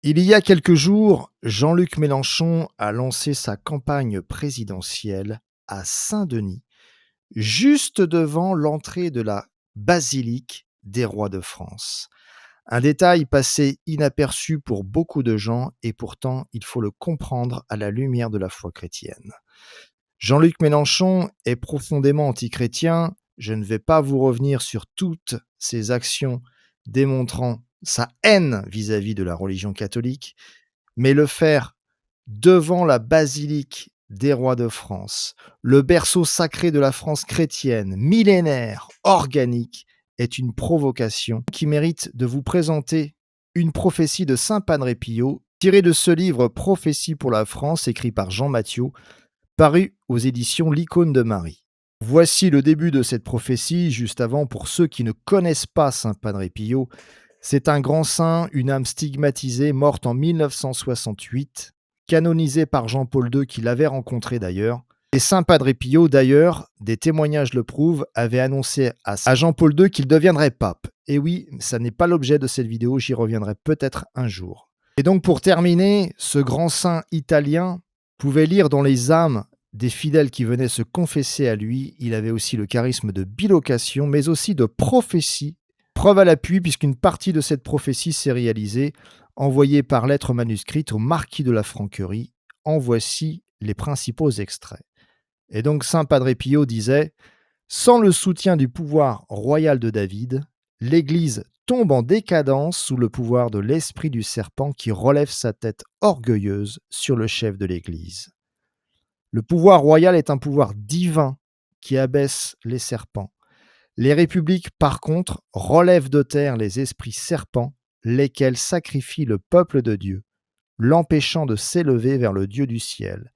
Il y a quelques jours, Jean-Luc Mélenchon a lancé sa campagne présidentielle à Saint-Denis, juste devant l'entrée de la basilique des rois de France. Un détail passé inaperçu pour beaucoup de gens et pourtant il faut le comprendre à la lumière de la foi chrétienne. Jean-Luc Mélenchon est profondément antichrétien. Je ne vais pas vous revenir sur toutes ses actions démontrant sa haine vis-à-vis de la religion catholique, mais le faire devant la basilique des rois de France, le berceau sacré de la France chrétienne, millénaire, organique, est une provocation qui mérite de vous présenter une prophétie de saint Padre Pio, tirée de ce livre Prophétie pour la France, écrit par Jean Mathieu, paru aux éditions L'Icône de Marie. Voici le début de cette prophétie, juste avant, pour ceux qui ne connaissent pas saint Padre Pio. C'est un grand saint, une âme stigmatisée, morte en 1968, canonisée par Jean-Paul II, qui l'avait rencontré d'ailleurs. Et saint Padre Pio, d'ailleurs, des témoignages le prouvent, avait annoncé à Jean-Paul II qu'il deviendrait pape. Et oui, ça n'est pas l'objet de cette vidéo, j'y reviendrai peut-être un jour. Et donc pour terminer, ce grand saint italien pouvait lire dans les âmes des fidèles qui venaient se confesser à lui. Il avait aussi le charisme de bilocation, mais aussi de prophétie. Preuve à l'appui, puisqu'une partie de cette prophétie s'est réalisée, envoyée par lettre manuscrite au marquis de la Franquerie. En voici les principaux extraits. Et donc saint Padre Pio disait « Sans le soutien du pouvoir royal de David, l'Église tombe en décadence sous le pouvoir de l'esprit du serpent qui relève sa tête orgueilleuse sur le chef de l'Église. Le pouvoir royal est un pouvoir divin qui abaisse les serpents. Les républiques, par contre, relèvent de terre les esprits serpents, lesquels sacrifient le peuple de Dieu, l'empêchant de s'élever vers le Dieu du ciel.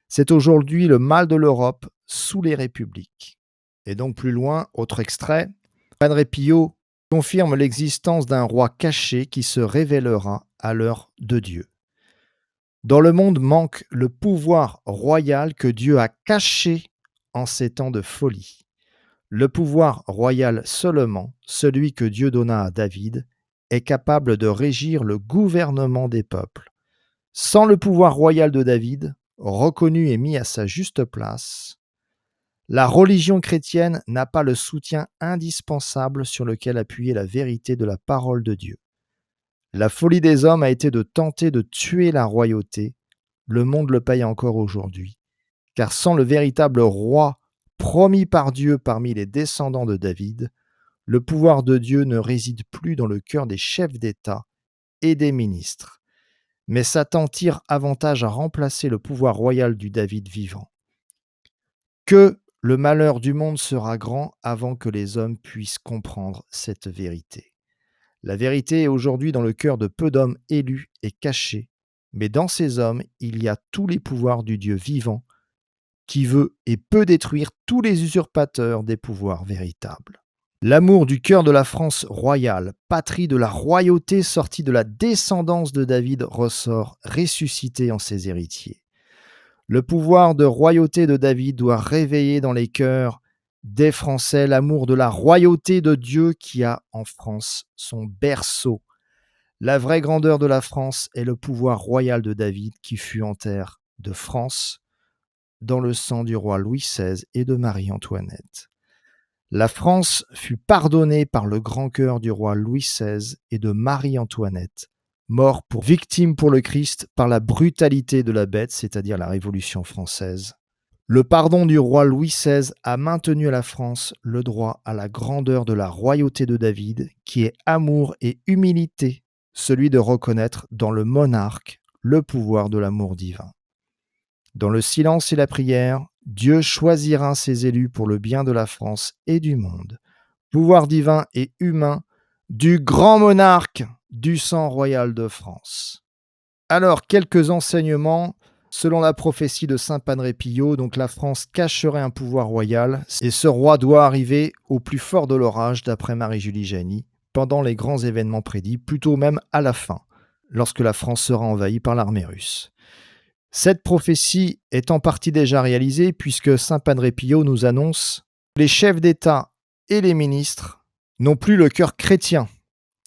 C'est aujourd'hui le mal de l'Europe sous les républiques. » Et donc plus loin, autre extrait, Padre Pio confirme l'existence d'un roi caché qui se révélera à l'heure de Dieu. Dans le monde manque le pouvoir royal que Dieu a caché en ces temps de folie. Le pouvoir royal seulement, celui que Dieu donna à David, est capable de régir le gouvernement des peuples. Sans le pouvoir royal de David, reconnu et mis à sa juste place, la religion chrétienne n'a pas le soutien indispensable sur lequel appuyer la vérité de la parole de Dieu. La folie des hommes a été de tenter de tuer la royauté. Le monde le paye encore aujourd'hui. Car sans le véritable roi promis par Dieu parmi les descendants de David, le pouvoir de Dieu ne réside plus dans le cœur des chefs d'État et des ministres. Mais Satan tire avantage à remplacer le pouvoir royal du David vivant. Que le malheur du monde sera grand avant que les hommes puissent comprendre cette vérité. La vérité est aujourd'hui dans le cœur de peu d'hommes élus et cachés, mais dans ces hommes, il y a tous les pouvoirs du Dieu vivant qui veut et peut détruire tous les usurpateurs des pouvoirs véritables. L'amour du cœur de la France royale, patrie de la royauté sortie de la descendance de David, ressort ressuscité en ses héritiers. Le pouvoir de royauté de David doit réveiller dans les cœurs des Français l'amour de la royauté de Dieu qui a en France son berceau. La vraie grandeur de la France est le pouvoir royal de David qui fut en terre de France dans le sang du roi Louis XVI et de Marie-Antoinette. La France fut pardonnée par le grand cœur du roi Louis XVI et de Marie-Antoinette, morts pour victimes pour le Christ par la brutalité de la bête, c'est-à-dire la Révolution française. Le pardon du roi Louis XVI a maintenu à la France le droit à la grandeur de la royauté de David, qui est amour et humilité, celui de reconnaître dans le monarque le pouvoir de l'amour divin. Dans le silence et la prière, Dieu choisira ses élus pour le bien de la France et du monde. Pouvoir divin et humain du grand monarque du sang royal de France. Alors, quelques enseignements. Selon la prophétie de saint Padre Pio, donc la France cacherait un pouvoir royal et ce roi doit arriver au plus fort de l'orage, d'après Marie-Julie Janis, pendant les grands événements prédits, plutôt même à la fin, lorsque la France sera envahie par l'armée russe. Cette prophétie est en partie déjà réalisée puisque saint Padre Pio nous annonce que les chefs d'État et les ministres n'ont plus le cœur chrétien.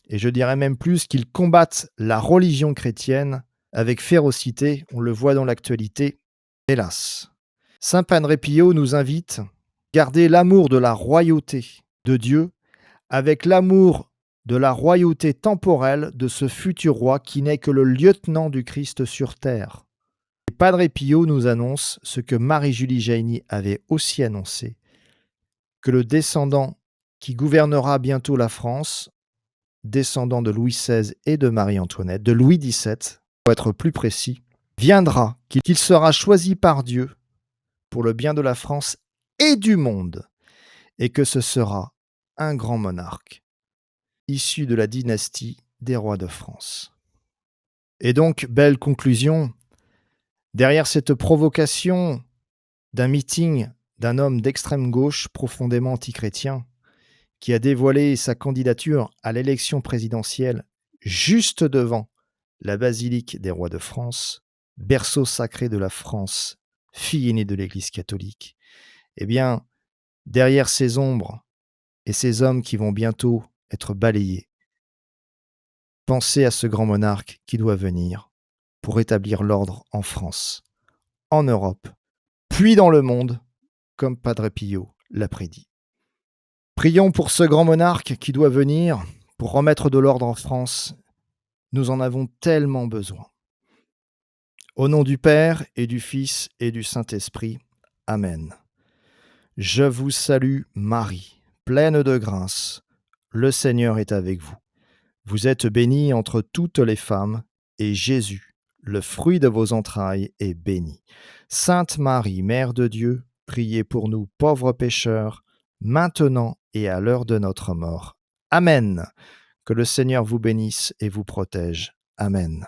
et je dirais même plus qu'ils combattent la religion chrétienne avec férocité, on le voit dans l'actualité, hélas. Saint Padre Pio nous invite à garder l'amour de la royauté de Dieu avec l'amour de la royauté temporelle de ce futur roi qui n'est que le lieutenant du Christ sur terre. Et Padre Pio nous annonce ce que Marie-Julie Jaïni avait aussi annoncé, que le descendant qui gouvernera bientôt la France, descendant de Louis XVI et de Marie-Antoinette, de Louis XVII, pour être plus précis, viendra, qu'il sera choisi par Dieu pour le bien de la France et du monde, et que ce sera un grand monarque, issu de la dynastie des rois de France. Et donc, belle conclusion, derrière cette provocation d'un meeting d'un homme d'extrême gauche profondément antichrétien, qui a dévoilé sa candidature à l'élection présidentielle juste devant la basilique des rois de France, berceau sacré de la France, fille aînée de l'Église catholique. Eh bien, derrière ces ombres et ces hommes qui vont bientôt être balayés, pensez à ce grand monarque qui doit venir pour établir l'ordre en France, en Europe, puis dans le monde, comme Padre Pio l'a prédit. Prions pour ce grand monarque qui doit venir pour remettre de l'ordre en France. Nous en avons tellement besoin. Au nom du Père et du Fils et du Saint-Esprit. Amen. Je vous salue Marie, pleine de grâce. Le Seigneur est avec vous. Vous êtes bénie entre toutes les femmes, et Jésus, le fruit de vos entrailles, est béni. Sainte Marie, Mère de Dieu, priez pour nous pauvres pécheurs, maintenant et à l'heure de notre mort. Amen. Que le Seigneur vous bénisse et vous protège. Amen.